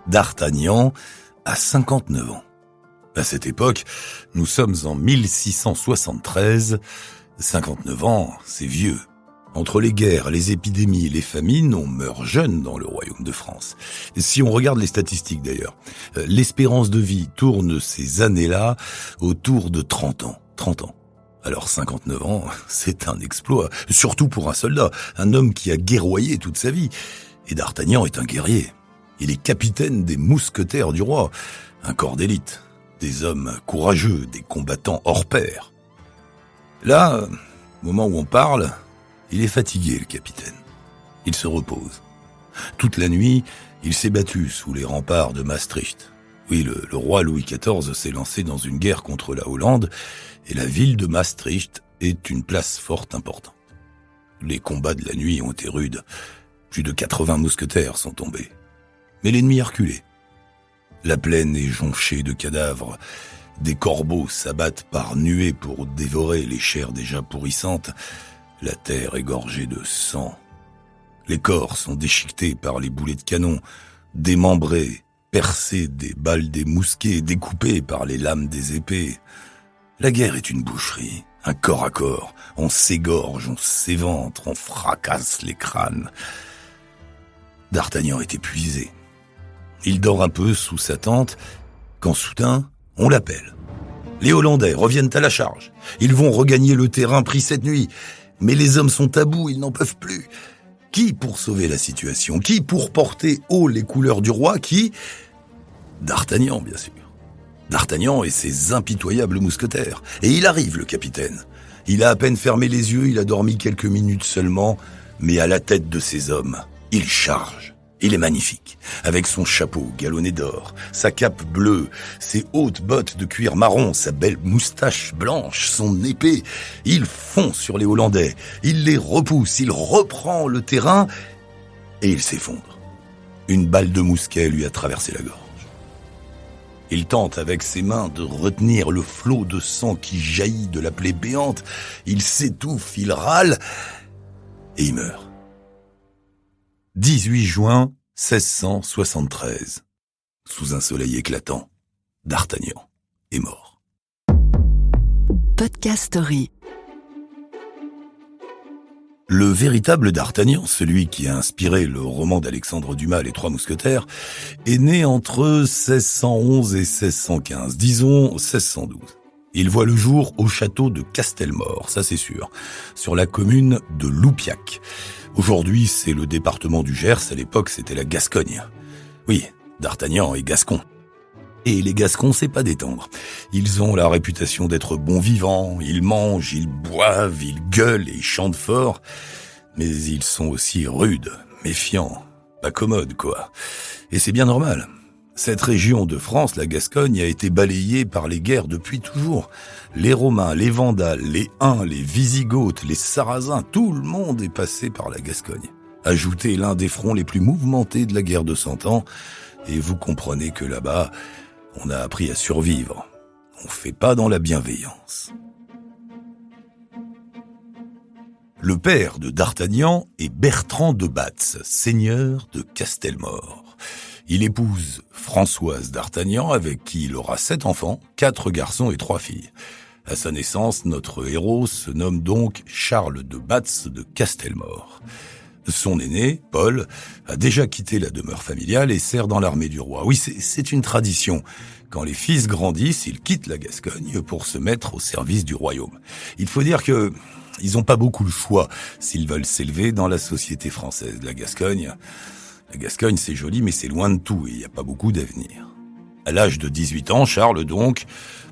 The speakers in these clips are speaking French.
D'Artagnan a 59 ans. À cette époque, nous sommes en 1673. 59 ans, c'est vieux. Entre les guerres, les épidémies et les famines, on meurt jeune dans le royaume de France. Si on regarde les statistiques d'ailleurs, l'espérance de vie tourne ces années-là autour de 30 ans. 30 ans. Alors 59 ans, c'est un exploit, surtout pour un soldat, un homme qui a guerroyé toute sa vie. Et D'Artagnan est un guerrier. Il est capitaine des mousquetaires du roi, un corps d'élite, des hommes courageux, des combattants hors pair. Là, au moment où on parle, il est fatigué, le capitaine. Il se repose. Toute la nuit, il s'est battu sous les remparts de Maastricht. Oui, le roi Louis XIV s'est lancé dans une guerre contre la Hollande, et la ville de Maastricht est une place fort importante. Les combats de la nuit ont été rudes. Plus de 80 mousquetaires sont tombés. Mais l'ennemi a reculé. La plaine est jonchée de cadavres. Des corbeaux s'abattent par nuées pour dévorer les chairs déjà pourrissantes. La terre est gorgée de sang. Les corps sont déchiquetés par les boulets de canon, démembrés, percés des balles des mousquets, découpés par les lames des épées. La guerre est une boucherie, un corps à corps. On s'égorge, on s'éventre, on fracasse les crânes. D'Artagnan est épuisé. Il dort un peu sous sa tente, quand soudain, on l'appelle. Les Hollandais reviennent à la charge. Ils vont regagner le terrain pris cette nuit. Mais les hommes sont à bout, ils n'en peuvent plus. Qui pour sauver la situation? Qui pour porter haut les couleurs du roi? Qui? D'Artagnan, bien sûr. D'Artagnan et ses impitoyables mousquetaires. Et il arrive, le capitaine. Il a à peine fermé les yeux, il a dormi quelques minutes seulement, mais à la tête de ses hommes, il charge. Il est magnifique, avec son chapeau galonné d'or, sa cape bleue, ses hautes bottes de cuir marron, sa belle moustache blanche, son épée. Il fond sur les Hollandais, il les repousse, il reprend le terrain et il s'effondre. Une balle de mousquet lui a traversé la gorge. Il tente avec ses mains de retenir le flot de sang qui jaillit de la plaie béante. Il s'étouffe, il râle et il meurt. 18 juin 1673. Sous un soleil éclatant, D'Artagnan est mort. Podcast Story. Le véritable D'Artagnan, celui qui a inspiré le roman d'Alexandre Dumas, Les Trois Mousquetaires, est né entre 1611 et 1615, disons 1612. Il voit le jour au château de Castelmort, ça c'est sûr, sur la commune de Loupiac. Aujourd'hui, c'est le département du Gers, à l'époque, c'était la Gascogne. Oui, D'Artagnan est gascon. Et les Gascons, c'est pas détendre. Ils ont la réputation d'être bons vivants, ils mangent, ils boivent, ils gueulent et ils chantent fort. Mais ils sont aussi rudes, méfiants, pas commodes, quoi. Et c'est bien normal. Cette région de France, la Gascogne, a été balayée par les guerres depuis toujours. Les Romains, les Vandales, les Huns, les Wisigoths, les Sarrasins, tout le monde est passé par la Gascogne. Ajoutez l'un des fronts les plus mouvementés de la guerre de 100 ans, et vous comprenez que là-bas, on a appris à survivre. On fait pas dans la bienveillance. Le père de D'Artagnan est Bertrand de Batz, seigneur de Castelmort. Il épouse Françoise D'Artagnan, avec qui il aura 7 enfants, 4 garçons et 3 filles. À sa naissance, notre héros se nomme donc Charles de Batz de Castelmort. Son aîné, Paul, a déjà quitté la demeure familiale et sert dans l'armée du roi. Oui, c'est une tradition. Quand les fils grandissent, ils quittent la Gascogne pour se mettre au service du royaume. Il faut dire que ils n'ont pas beaucoup le choix s'ils veulent s'élever dans la société française. La Gascogne, c'est joli, mais c'est loin de tout et il n'y a pas beaucoup d'avenir. À l'âge de 18 ans, Charles, donc,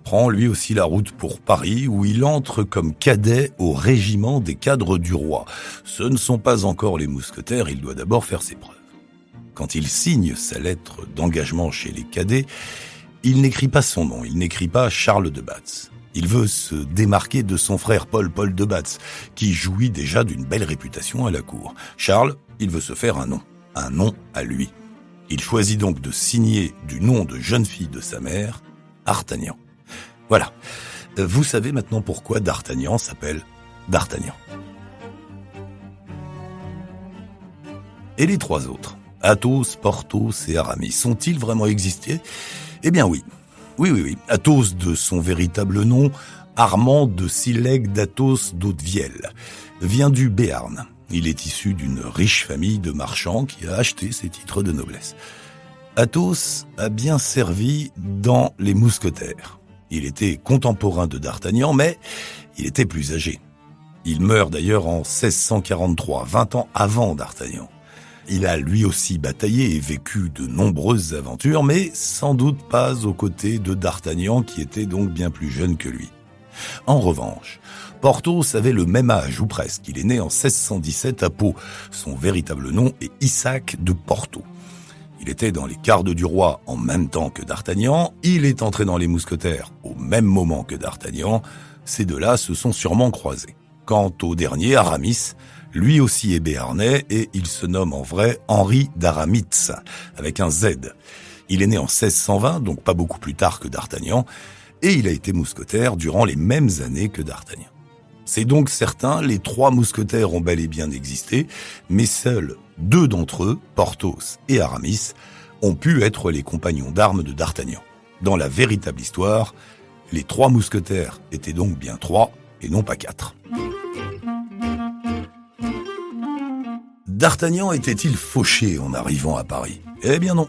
prend lui aussi la route pour Paris, où il entre comme cadet au régiment des cadres du roi. Ce ne sont pas encore les mousquetaires, il doit d'abord faire ses preuves. Quand il signe sa lettre d'engagement chez les cadets, il n'écrit pas son nom, il n'écrit pas Charles de Batz. Il veut se démarquer de son frère Paul de Batz, qui jouit déjà d'une belle réputation à la cour. Charles, il veut se faire un nom à lui. Il choisit donc de signer du nom de jeune fille de sa mère, D'Artagnan. Voilà. Vous savez maintenant pourquoi D'Artagnan s'appelle D'Artagnan. Et les 3 autres? Athos, Porthos et Aramis ont-ils vraiment existé ? Eh bien oui. Oui. Athos de son véritable nom, Armand de Silègue d'Athos d'Hauteville, vient du Béarn. Il est issu d'une riche famille de marchands qui a acheté ses titres de noblesse. Athos a bien servi dans les mousquetaires. Il était contemporain de D'Artagnan, mais il était plus âgé. Il meurt d'ailleurs en 1643, 20 ans avant D'Artagnan. Il a lui aussi bataillé et vécu de nombreuses aventures, mais sans doute pas aux côtés de D'Artagnan, qui était donc bien plus jeune que lui. En revanche, Porthos avait le même âge, ou presque. Il est né en 1617 à Pau. Son véritable nom est Isaac de Porto. Il était dans les gardes du roi en même temps que D'Artagnan. Il est entré dans les mousquetaires au même moment que D'Artagnan. Ces deux-là se sont sûrement croisés. Quant au dernier, Aramis, lui aussi est béarnais et il se nomme en vrai Henri d'Aramitz, avec un Z. Il est né en 1620, donc pas beaucoup plus tard que D'Artagnan, et il a été mousquetaire durant les mêmes années que D'Artagnan. C'est donc certain, les trois mousquetaires ont bel et bien existé, mais seuls deux d'entre eux, Porthos et Aramis, ont pu être les compagnons d'armes de D'Artagnan. Dans la véritable histoire, les trois mousquetaires étaient donc bien trois et non pas quatre. D'Artagnan était-il fauché en arrivant à Paris ? Eh bien non.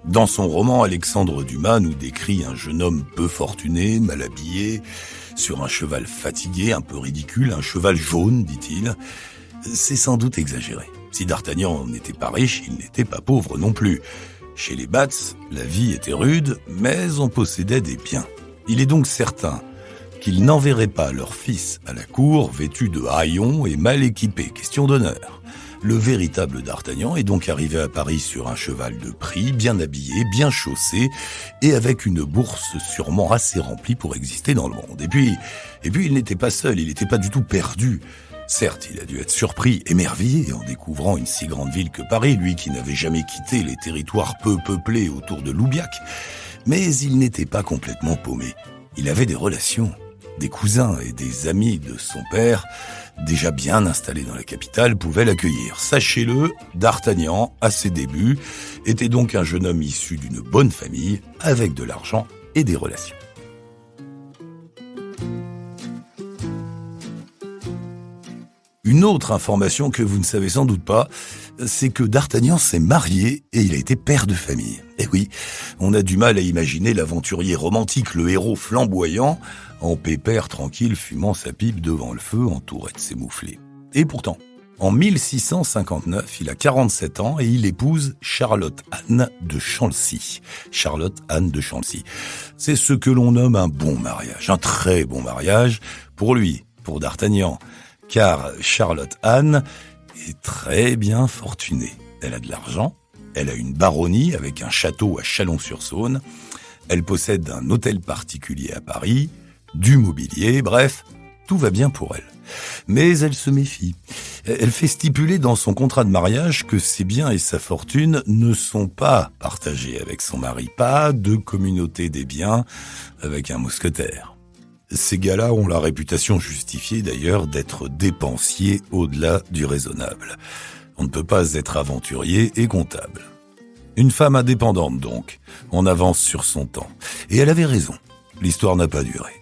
Dans son roman, Alexandre Dumas nous décrit un jeune homme peu fortuné, mal habillé, sur un cheval fatigué, un peu ridicule, un cheval jaune, dit-il. C'est sans doute exagéré. Si D'Artagnan n'était pas riche, il n'était pas pauvre non plus. Chez les Batz, la vie était rude, mais on possédait des biens. Il est donc certain qu'ils n'enverraient pas leur fils à la cour vêtu de haillons et mal équipé. Question d'honneur. Le véritable D'Artagnan est donc arrivé à Paris sur un cheval de prix, bien habillé, bien chaussé, et avec une bourse sûrement assez remplie pour exister dans le monde. Et puis il n'était pas seul, il n'était pas du tout perdu. Certes, il a dû être surpris, émerveillé en découvrant une si grande ville que Paris, lui qui n'avait jamais quitté les territoires peu peuplés autour de Loubiac. Mais il n'était pas complètement paumé. Il avait des relations, des cousins et des amis de son père, déjà bien installés dans la capitale, pouvaient l'accueillir. Sachez-le, D'Artagnan, à ses débuts, était donc un jeune homme issu d'une bonne famille, avec de l'argent et des relations. Une autre information que vous ne savez sans doute pas, c'est que D'Artagnan s'est marié et il a été père de famille. Et oui, on a du mal à imaginer l'aventurier romantique, le héros flamboyant, en pépère tranquille fumant sa pipe devant le feu entouré de ses mouflés. Et pourtant, en 1659, il a 47 ans et il épouse Charlotte Anne de Chancy. Charlotte Anne de Chancy. C'est ce que l'on nomme un bon mariage, un très bon mariage pour lui, pour D'Artagnan. Car Charlotte Anne est très bien fortunée. Elle a de l'argent, elle a une baronnie avec un château à Chalon-sur-Saône, elle possède un hôtel particulier à Paris, du mobilier, bref, tout va bien pour elle. Mais elle se méfie. Elle fait stipuler dans son contrat de mariage que ses biens et sa fortune ne sont pas partagés avec son mari, pas de communauté des biens avec un mousquetaire. Ces gars-là ont la réputation justifiée d'ailleurs d'être dépensiers au-delà du raisonnable. On ne peut pas être aventurier et comptable. Une femme indépendante donc, on avance sur son temps. Et elle avait raison, l'histoire n'a pas duré.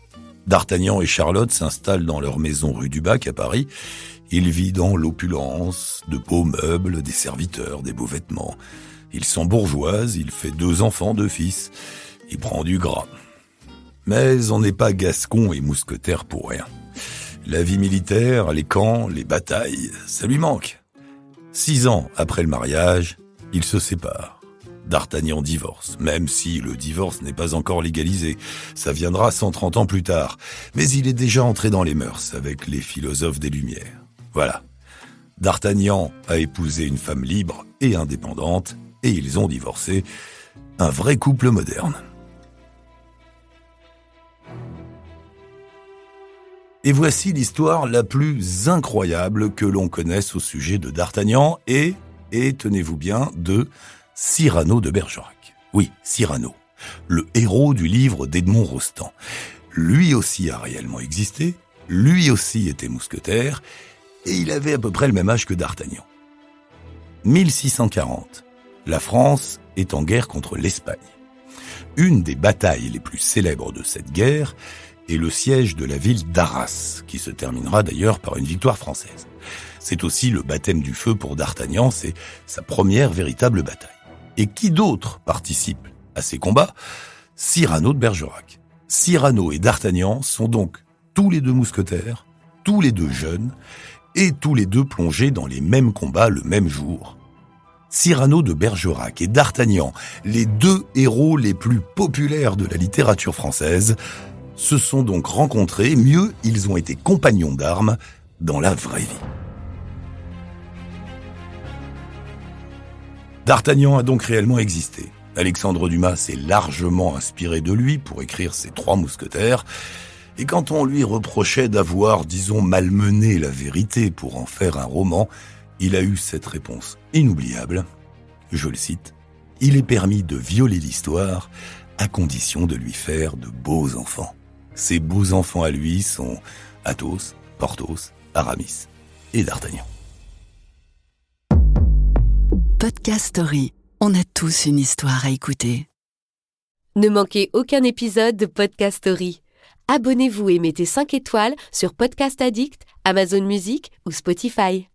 D'Artagnan et Charlotte s'installent dans leur maison rue du Bac à Paris. Il vit dans l'opulence, de beaux meubles, des serviteurs, des beaux vêtements. Il s'embourgeoise, il fait 2 enfants, 2 fils. Il prend du gras. Mais on n'est pas gascon et mousquetaire pour rien. La vie militaire, les camps, les batailles, ça lui manque. 6 ans après le mariage, ils se séparent. D'Artagnan divorce, même si le divorce n'est pas encore légalisé. Ça viendra 130 ans plus tard. Mais il est déjà entré dans les mœurs avec les philosophes des Lumières. Voilà. D'Artagnan a épousé une femme libre et indépendante, et ils ont divorcé. Un vrai couple moderne. Et voici l'histoire la plus incroyable que l'on connaisse au sujet de D'Artagnan et tenez-vous bien, de Cyrano de Bergerac. Oui, Cyrano, le héros du livre d'Edmond Rostand. Lui aussi a réellement existé, lui aussi était mousquetaire, et il avait à peu près le même âge que D'Artagnan. 1640, la France est en guerre contre l'Espagne. Une des batailles les plus célèbres de cette guerre est le siège de la ville d'Arras, qui se terminera d'ailleurs par une victoire française. C'est aussi le baptême du feu pour D'Artagnan, c'est sa première véritable bataille. Et qui d'autre participe à ces combats ? Cyrano de Bergerac. Cyrano et D'Artagnan sont donc tous les deux mousquetaires, tous les deux jeunes, et tous les deux plongés dans les mêmes combats le même jour. Cyrano de Bergerac et D'Artagnan, les deux héros les plus populaires de la littérature française, se sont donc rencontrés, mieux, ils ont été compagnons d'armes dans la vraie vie. D'Artagnan a donc réellement existé. Alexandre Dumas s'est largement inspiré de lui pour écrire ses 3 mousquetaires, et quand on lui reprochait d'avoir, disons, malmené la vérité pour en faire un roman, il a eu cette réponse inoubliable. Je le cite, « Il est permis de violer l'histoire à condition de lui faire de beaux enfants. » Ces beaux enfants à lui sont Athos, Porthos, Aramis et D'Artagnan. Podcast Story. On a tous une histoire à écouter. Ne manquez aucun épisode de Podcast Story. Abonnez-vous et mettez 5 étoiles sur Podcast Addict, Amazon Music ou Spotify.